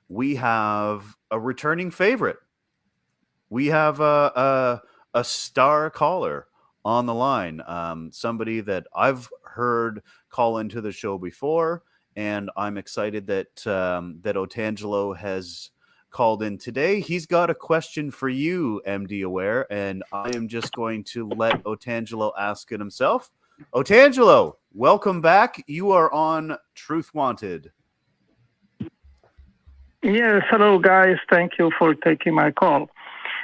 we have a returning favorite. We have a star caller on the line, somebody that I've heard call into the show before, and I'm excited that that Otangelo has called in today. He's got a question for you, MD Aware, and I am just going to let Otangelo ask it himself. Otangelo, welcome back. You are on Truth Wanted. Yes, hello guys. Thank you for taking my call.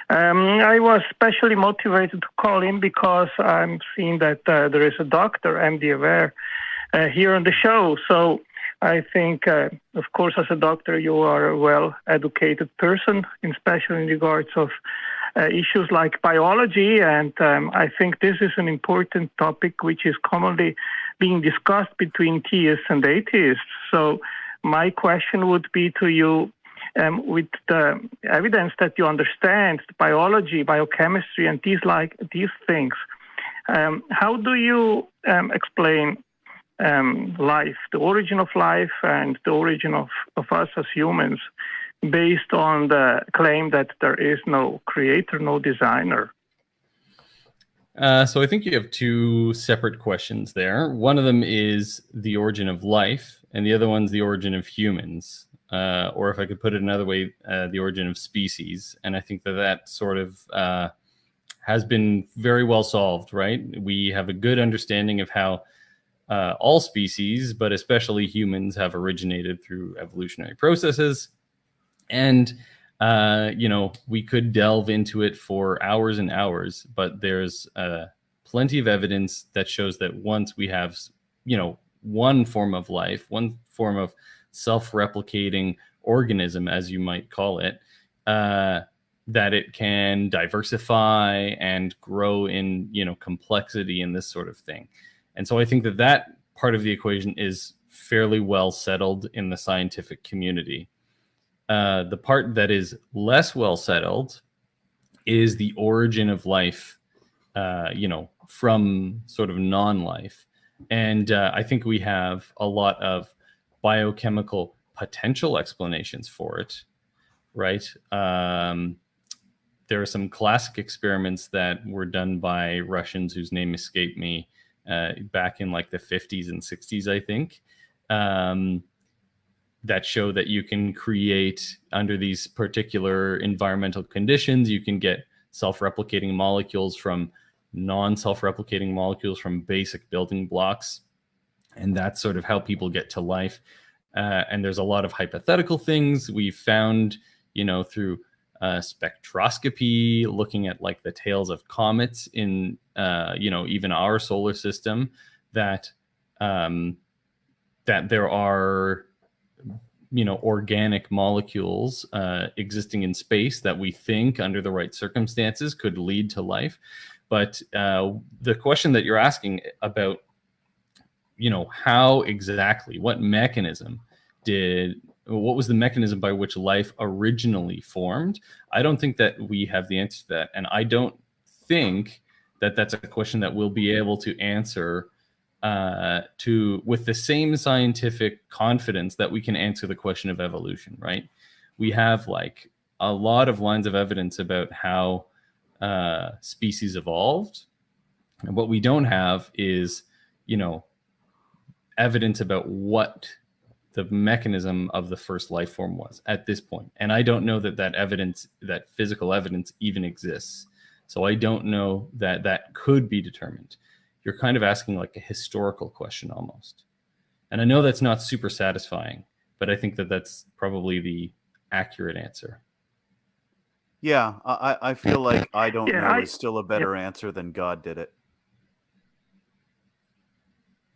I was specially motivated to call in because I'm seeing that there is a doctor, MD Aware, here on the show. So I think, of course, as a doctor, you are a well-educated person, especially in regards of issues like biology. And I think this is an important topic which is commonly being discussed between theists and atheists. So my question would be to you, with the evidence that you understand biology, biochemistry, and these things, how do you explain life, the origin of life, and the origin of us as humans, based on the claim that there is no creator, no designer? So I think you have two separate questions there. One of them is the origin of life, and the other one's the origin of humans. Or if I could put it another way, the origin of species. And I think that sort of has been very well solved, right? We have a good understanding of how all species, but especially humans, have originated through evolutionary processes. And, we could delve into it for hours and hours, but there's plenty of evidence that shows that once we have, one form of life, one form of self-replicating organism, as you might call it, that it can diversify and grow in, complexity and this sort of thing. And so I think that part of the equation is fairly well settled in the scientific community. The part that is less well settled is the origin of life, from sort of non-life. And I think we have a lot of biochemical potential explanations for it, right? There are some classic experiments that were done by Russians whose name escaped me back in like the 50s and 60s, I think, that show that you can create, under these particular environmental conditions, you can get self-replicating molecules from non-self-replicating molecules from basic building blocks. And that's sort of how people get to life. And there's a lot of hypothetical things we've found, through spectroscopy, looking at like the tails of comets in, even our solar system, that there are, organic molecules existing in space that we think, under the right circumstances, could lead to life. But the question that you're asking about, how exactly, what was the mechanism by which life originally formed? I don't think that we have the answer to that. And I don't think that that's a question that we'll be able to answer with the same scientific confidence that we can answer the question of evolution, right? We have like a lot of lines of evidence about how species evolved. And what we don't have is, evidence about what the mechanism of the first life form was at this point. And I don't know that physical evidence even exists. So I don't know that could be determined. You're kind of asking like a historical question almost. And I know that's not super satisfying, but I think that's probably the accurate answer. Yeah, I feel like I don't know is still a better answer than God did it.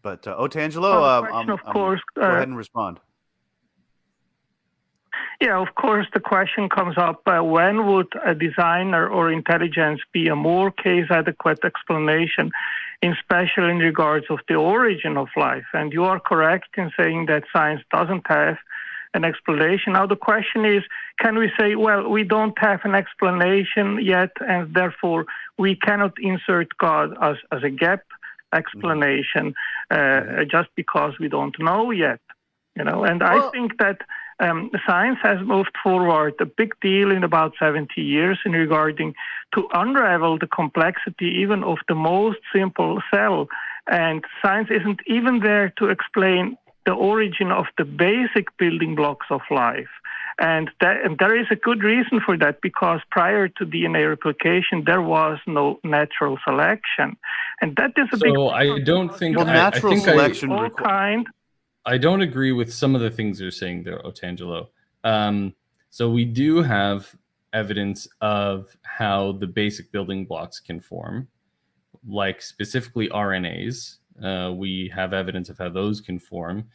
But Otangelo, go ahead and respond. Yeah, of course, the question comes up, when would a designer or intelligence be a more case-adequate explanation, especially in regards of the origin of life? And you are correct in saying that science doesn't have an explanation. Now, the question is, can we say, well, we don't have an explanation yet, and therefore we cannot insert God as a gap explanation just because we don't know yet? And I think that Science has moved forward a big deal in about 70 years in regarding to unravel the complexity even of the most simple cell. And science isn't even there to explain the origin of the basic building blocks of life. And there is a good reason for that, because prior to DNA replication, there was no natural selection. And that is a big So I don't think Well, I natural think selection all kind. I don't agree with some of the things you're saying there, Otangelo. So we do have evidence of how the basic building blocks can form, like specifically RNAs. We have evidence of how those can form.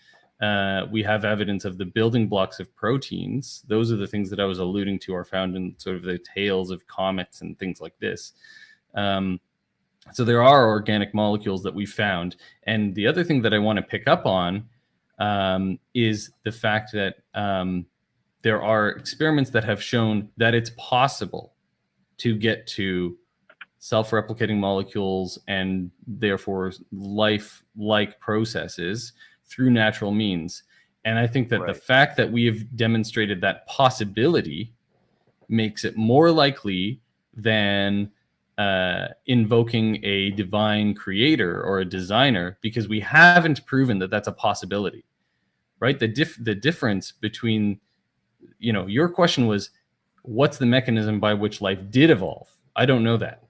We have evidence of the building blocks of proteins. Those are the things that I was alluding to are found in sort of the tails of comets and things like this. So there are organic molecules that we found. And the other thing that I want to pick up on is the fact that there are experiments that have shown that it's possible to get to self-replicating molecules and therefore life-like processes through natural means. And I think that the fact that we have demonstrated that possibility makes it more likely than invoking a divine creator or a designer, because we haven't proven that that's a possibility, right? The difference between, your question was, what's the mechanism by which life did evolve? I don't know that,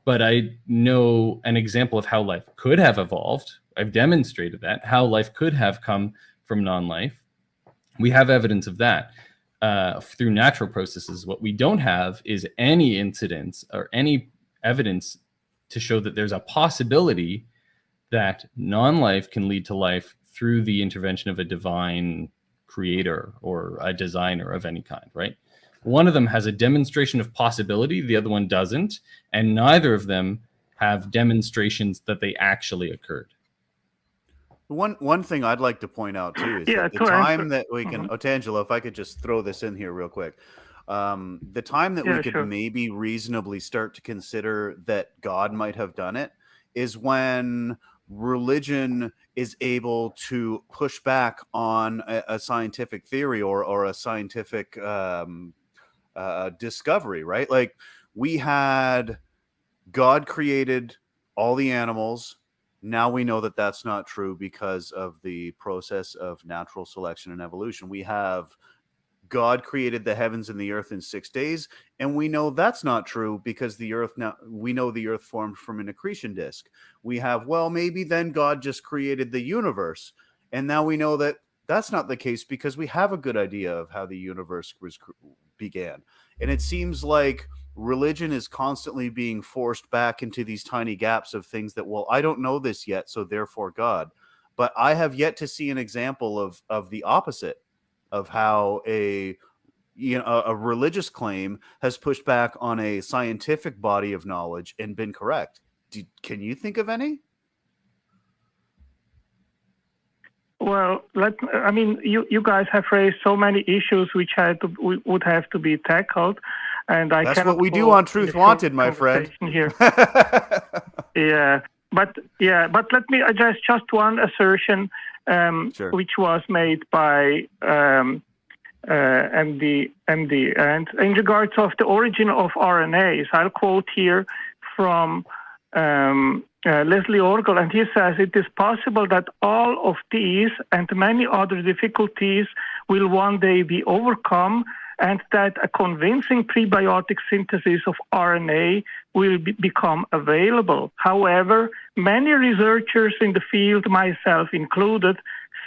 but I know an example of how life could have evolved. I've demonstrated that, how life could have come from non-life. We have evidence of that through natural processes. What we don't have is any incidents or any evidence to show that there's a possibility that non-life can lead to life through the intervention of a divine creator or a designer of any kind, right? One of them has a demonstration of possibility, the other one doesn't, and neither of them have demonstrations that they actually occurred. One thing I'd like to point out too is that the time that we can, Otangelo, if I could just throw this in here real quick, the time that we could maybe reasonably start to consider that God might have done it is when religion is able to push back on a scientific theory or a scientific discovery, right? Like, we had God created all the animals. Now we know that that's not true because of the process of natural selection and evolution. We have God created the heavens and the earth in 6 days, and we know that's not true because we know the earth formed from an accretion disk. We have, well, maybe then God just created the universe, and now we know that that's not the case because we have a good idea of how the universe began. And it seems like religion is constantly being forced back into these tiny gaps of things that, well, I don't know this yet, so therefore God. But I have yet to see an example of the opposite, of how a religious claim has pushed back on a scientific body of knowledge and been correct. Can you think of any? Well, you guys have raised so many issues which would have to be tackled, and that's what we do on Truth Wanted, my friend. Here. But let me address just one assertion, which was made by MD. And in regards of the origin of RNAs, I'll quote here from Leslie Orgel, and he says, it is possible that all of these and many other difficulties will one day be overcome, and that a convincing prebiotic synthesis of RNA will become available. However, many researchers in the field, myself included,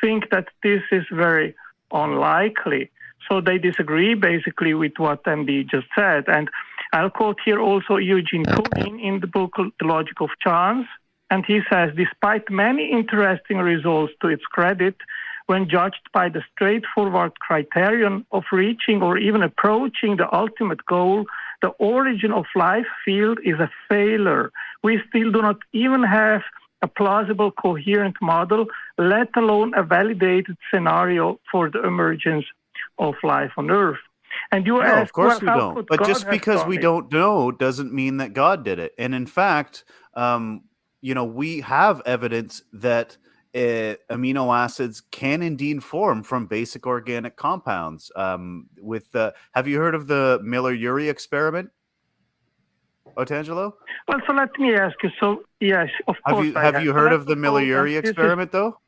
think that this is very unlikely. So they disagree basically with what MD just said. And I'll quote here also Eugene Tunin in the book The Logic of Chance. And he says, despite many interesting results to its credit, when judged by the straightforward criterion of reaching or even approaching the ultimate goal, the origin of life field is a failure. We still do not even have a plausible, coherent model, let alone a validated scenario for the emergence of life on Earth. And you ask, of course well, we don't. But just because we don't know doesn't mean that God did it. And in fact, we have evidence that amino acids can indeed form from basic organic compounds. Have you heard of the Miller-Urey experiment, Otangelo? Well, so let me ask you. So yes, of course I Have you So heard let's of the suppose Miller-Urey that this is experiment, though?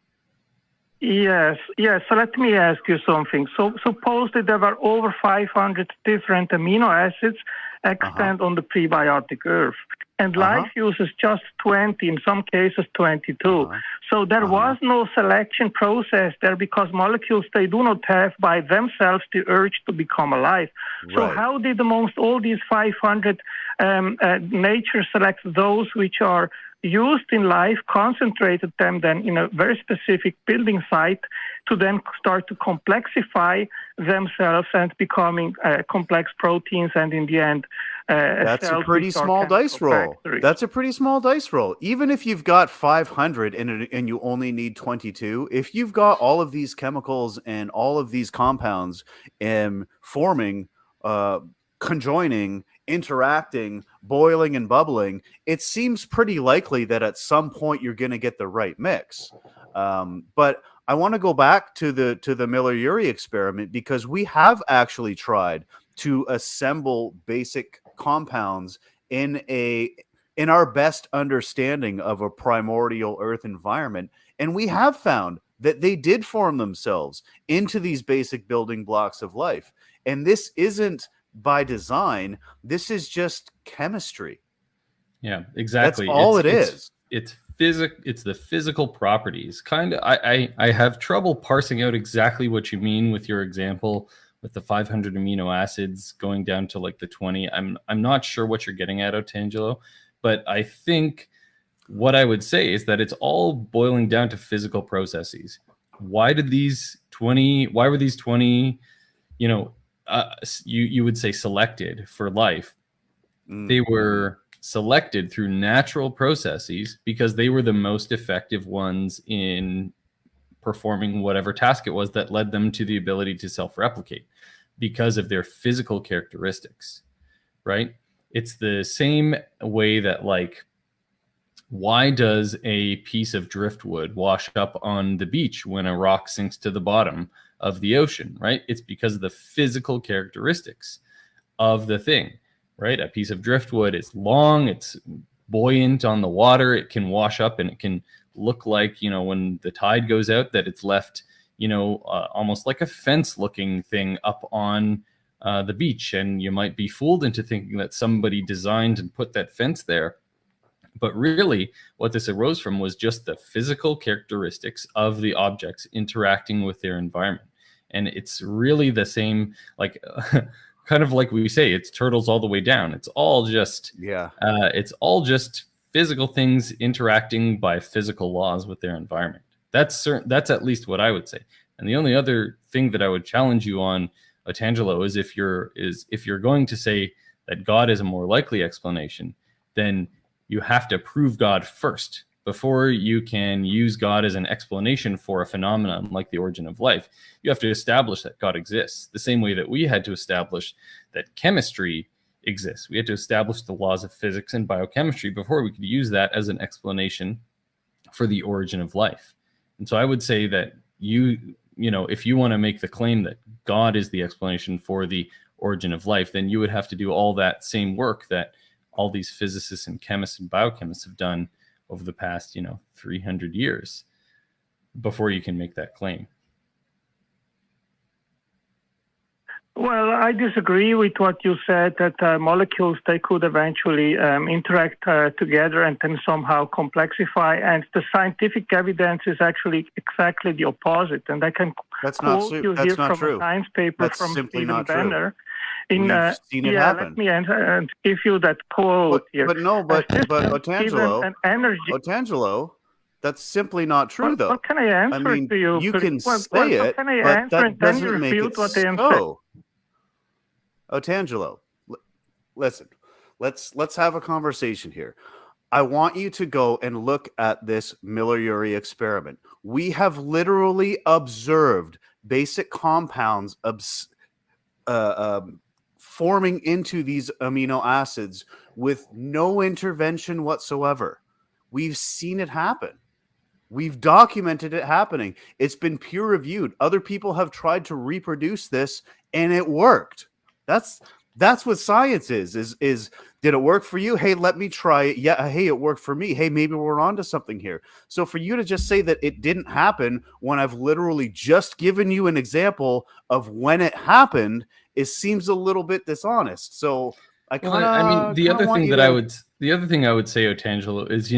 Yes, yes. So let me ask you something. So suppose that there were over 500 different amino acids extant on the prebiotic Earth, and life uses just 20, in some cases 22. So there was no selection process there because molecules, they do not have by themselves the urge to become alive. So Right. how did amongst all these 500 nature select those which are used in life, concentrated them then in a very specific building site to then start to complexify themselves and becoming complex proteins, and in the end, That's a cells pretty which are small chemical dice roll. factories. That's a pretty small dice roll. Even if you've got 500 and you only need 22, if you've got all of these chemicals and all of these compounds forming, conjoining, interacting, boiling and bubbling, it seems pretty likely that at some point you're going to get the right mix. But I want to go back to the Miller-Urey experiment because we have actually tried to assemble basic compounds in our best understanding of a primordial Earth environment, and we have found that they did form themselves into these basic building blocks of life. And this isn't by design. This is just chemistry. Yeah, exactly. That's all it is. It's the physical properties. Kind of I have trouble parsing out exactly what you mean with your example with the 500 amino acids going down to like the 20. I'm not sure what you're getting at, Otangelo, but I think what I would say is that it's all boiling down to physical processes. Why were these 20, you would say selected for life? They were selected through natural processes because they were the most effective ones in performing whatever task it was that led them to the ability to self-replicate because of their physical characteristics, right? It's the same way that, like, why does a piece of driftwood wash up on the beach when a rock sinks to the bottom of the ocean, right? It's because of the physical characteristics of the thing, right? A piece of driftwood is long, it's buoyant on the water, it can wash up, and it can look like, when the tide goes out, that it's left, almost like a fence looking thing up on the beach. And you might be fooled into thinking that somebody designed and put that fence there. But really, what this arose from was just the physical characteristics of the objects interacting with their environment. And it's really the same, like, kind of like we say, it's turtles all the way down. It's all just, it's all just physical things interacting by physical laws with their environment. That's at least what I would say. And the only other thing that I would challenge you on, Otangelo, is if you're going to say that God is a more likely explanation, then you have to prove God first before you can use God as an explanation for a phenomenon like the origin of life. You have to establish that God exists, the same way that we had to establish that chemistry exists. We had to establish the laws of physics and biochemistry before we could use that as an explanation for the origin of life. And so I would say that if you want to make the claim that God is the explanation for the origin of life, then you would have to do all that same work that all these physicists and chemists and biochemists have done over the past, 300 years before you can make that claim. Well, I disagree with what you said, that molecules, they could eventually interact together and then somehow complexify. And the scientific evidence is actually exactly the opposite. And I can quote you here from a science paper from Stephen Benner. We've seen it happen. Let me and give you that quote here. But Otangelo, that's simply not true, though. What can I answer to you? You can say it, but that doesn't make it so. Otangelo, listen, let's have a conversation here. I want you to go and look at this Miller-Urey experiment. We have literally observed basic compounds forming into these amino acids with no intervention whatsoever. We've seen it happen. We've documented it happening. It's been peer reviewed. Other people have tried to reproduce this and it worked. That's what science is did it work for you? Hey, let me try it. Yeah, hey, it worked for me. Hey, maybe we're onto something here. So for you to just say that it didn't happen when I've literally just given you an example of when it happened, it seems a little bit dishonest. So I mean, the other thing I would say, Otangelo, is,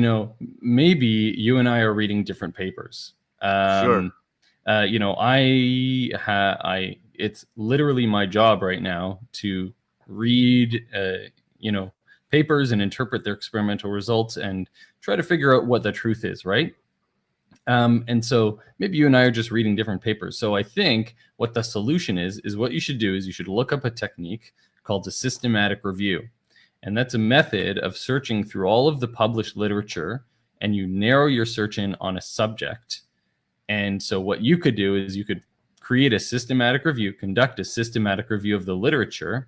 maybe you and I are reading different papers. Sure. It's literally my job right now to read, papers and interpret their experimental results and try to figure out what the truth is, right? And so maybe you and I are just reading different papers. So I think what the solution is what you should do is you should look up a technique called a systematic review. And that's a method of searching through all of the published literature, and you narrow your search in on a subject. And so what you could do is you could create a systematic review, conduct a systematic review of the literature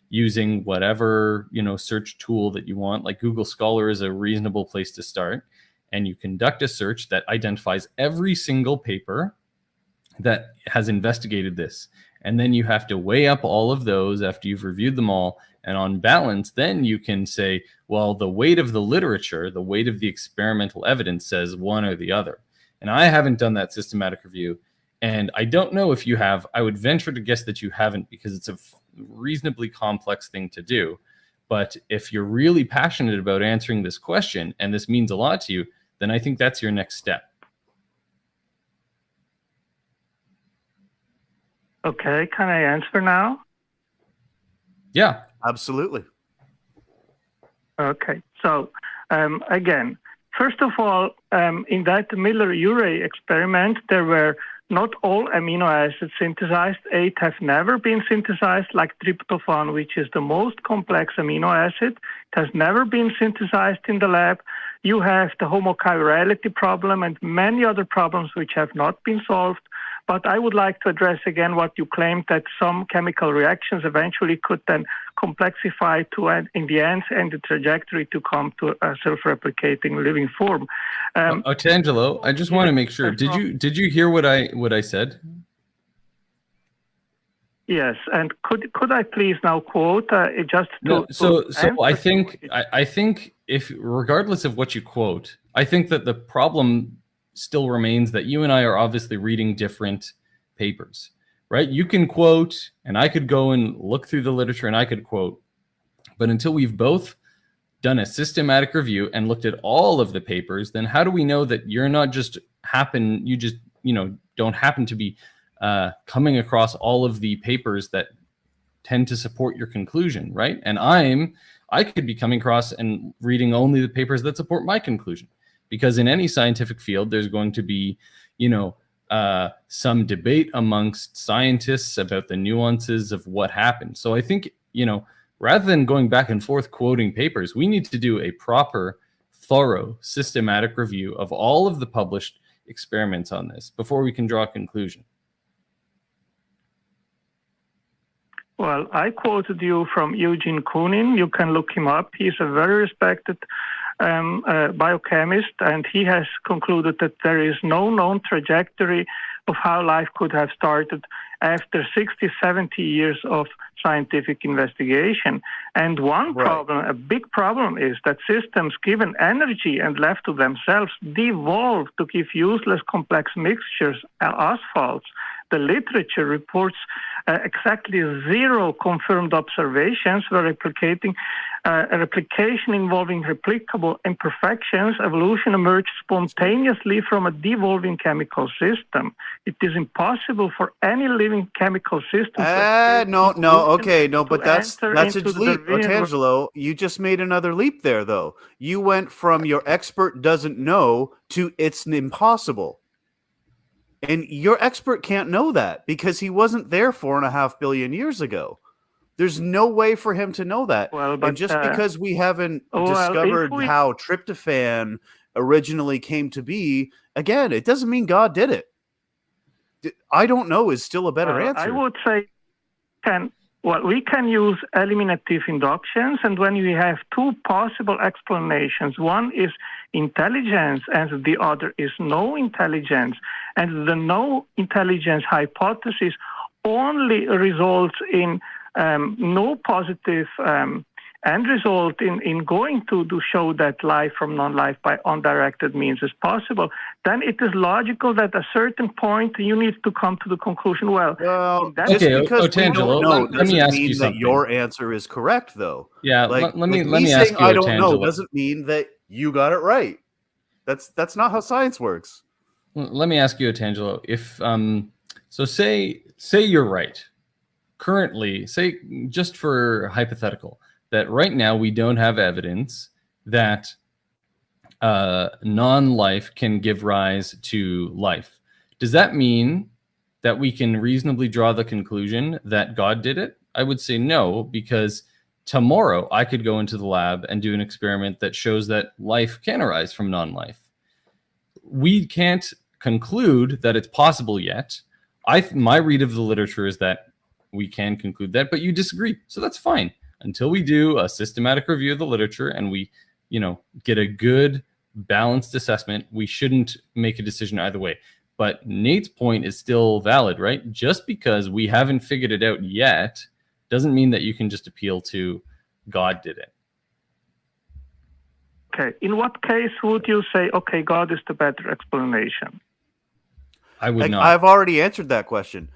using whatever, search tool that you want. Like Google Scholar is a reasonable place to start. And you conduct a search that identifies every single paper that has investigated this. And then you have to weigh up all of those after you've reviewed them all. And on balance, then you can say, well, the weight of the literature, the weight of the experimental evidence says one or the other. And I haven't done that systematic review. And I don't know if you have. I would venture to guess that you haven't, because it's a reasonably complex thing to do. But if you're really passionate about answering this question, and this means a lot to you, then I think that's your next step. Okay, can I answer now? Yeah, absolutely. Okay, so again, first of all, in that Miller-Urey experiment, there were not all amino acids synthesized. 8 have never been synthesized, like tryptophan, which is the most complex amino acid. It has never been synthesized in the lab. You have the homochirality problem and many other problems which have not been solved. But I would like to address again what you claimed, that some chemical reactions eventually could then complexify to, in the end, and the trajectory to come to a self-replicating living form. Otangelo, I just want to make sure. Did you hear what I said? Yes, and could I please now quote just to? So I think if, regardless of what you quote, I think that the problem still remains that you and I are obviously reading different papers, right? You can quote, and I could go and look through the literature and I could quote, but until we've both done a systematic review and looked at all of the papers, then how do we know that you're not just don't happen to be coming across all of the papers that tend to support your conclusion, right? And I could be coming across and reading only the papers that support my conclusion. Because in any scientific field, there's going to be, some debate amongst scientists about the nuances of what happened. So I think, rather than going back and forth quoting papers, we need to do a proper, thorough, systematic review of all of the published experiments on this before we can draw a conclusion. Well, I quoted you from Eugene Koonin. You can look him up. He's a very respected biochemist, and he has concluded that there is no known trajectory of how life could have started after 60, 70 years of scientific investigation. And one problem, a big problem, is that systems given energy and left to themselves devolve to give useless complex mixtures, asphalts. The literature reports exactly 0 confirmed observations where a replication involving replicable imperfections, evolution emerged spontaneously from a devolving chemical system. It is impossible for any living chemical system. But that's a leap, Otangelo. You just made another leap there, though. You went from your expert doesn't know to it's impossible. And your expert can't know that because he wasn't there 4.5 billion years ago. There's no way for him to know that. And just because we haven't discovered how tryptophan originally came to be, again, it doesn't mean God did it. I don't know is still a better answer. I would say Well, we can use eliminative inductions, and when we have two possible explanations, one is intelligence and the other is no intelligence, and the no intelligence hypothesis only results in no positive end result in going to show that life from non-life by undirected means is possible, then it is logical that at a certain point you need to come to the conclusion, well, just Okay, because we Otangelo, don't know let me doesn't ask you mean that something. your answer is correct, though. Yeah, Like, let me me ask saying you, I don't know Otangelo. doesn't mean that you got it right. That's not how science works. Let me ask you, Otangelo. If so, say you're right. Currently, say just for hypothetical, that right now we don't have evidence that non-life can give rise to life. Does that mean that we can reasonably draw the conclusion that God did it? I would say no, because tomorrow I could go into the lab and do an experiment that shows that life can arise from non-life. We can't conclude that it's possible yet. My read of the literature is that we can conclude that, but you disagree. So that's fine. Until we do a systematic review of the literature and we, get a good balanced assessment, we shouldn't make a decision either way. But Nate's point is still valid, right? Just because we haven't figured it out yet doesn't mean that you can just appeal to God did it. Okay. In what case would you say, okay, God is the better explanation? I would not. I've already answered that question.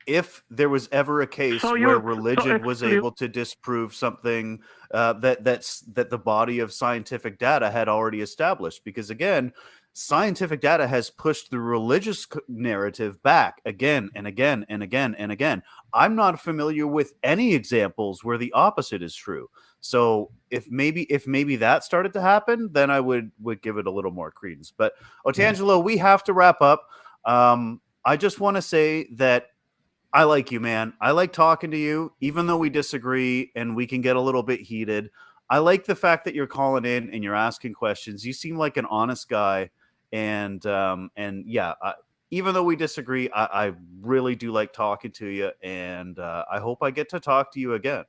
If there was ever a case where religion was able to disprove something that the body of scientific data had already established, because again, scientific data has pushed the religious narrative back again and again and again and again. I'm not familiar with any examples where the opposite is true. So if maybe that started to happen, then I would give it a little more credence. But Otangelo, we have to wrap up. I just want to say that I like you, man. I like talking to you, even though we disagree and we can get a little bit heated. I like the fact that you're calling in and you're asking questions. You seem like an honest guy, and yeah, even though we disagree, I really do like talking to you, and I hope I get to talk to you again.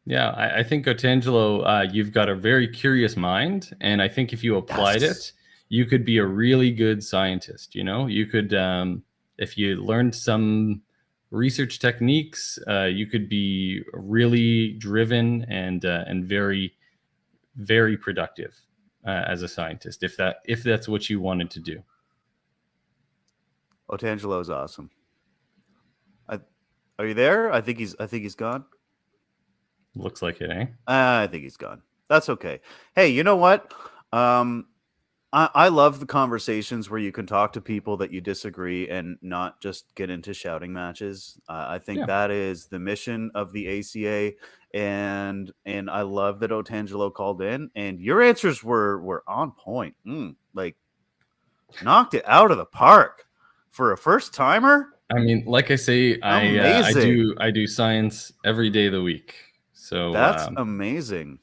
Yeah, I think, Otangelo, you've got a very curious mind, and I think if you applied it, you could be a really good scientist. You could, if you learned some research techniques, you could be really driven and very, very productive as a scientist, if that's what you wanted to do. Otangelo is awesome. Are you there? I think he's gone. Looks like it, eh? I think he's gone. That's okay. Hey, you know what? I love the conversations where you can talk to people that you disagree and not just get into shouting matches. I think that is the mission of the ACA, and I love that Otangelo called in, and your answers were on point. Like knocked it out of the park for a first timer. I mean, like I say, I do science every day of the week. So that's amazing.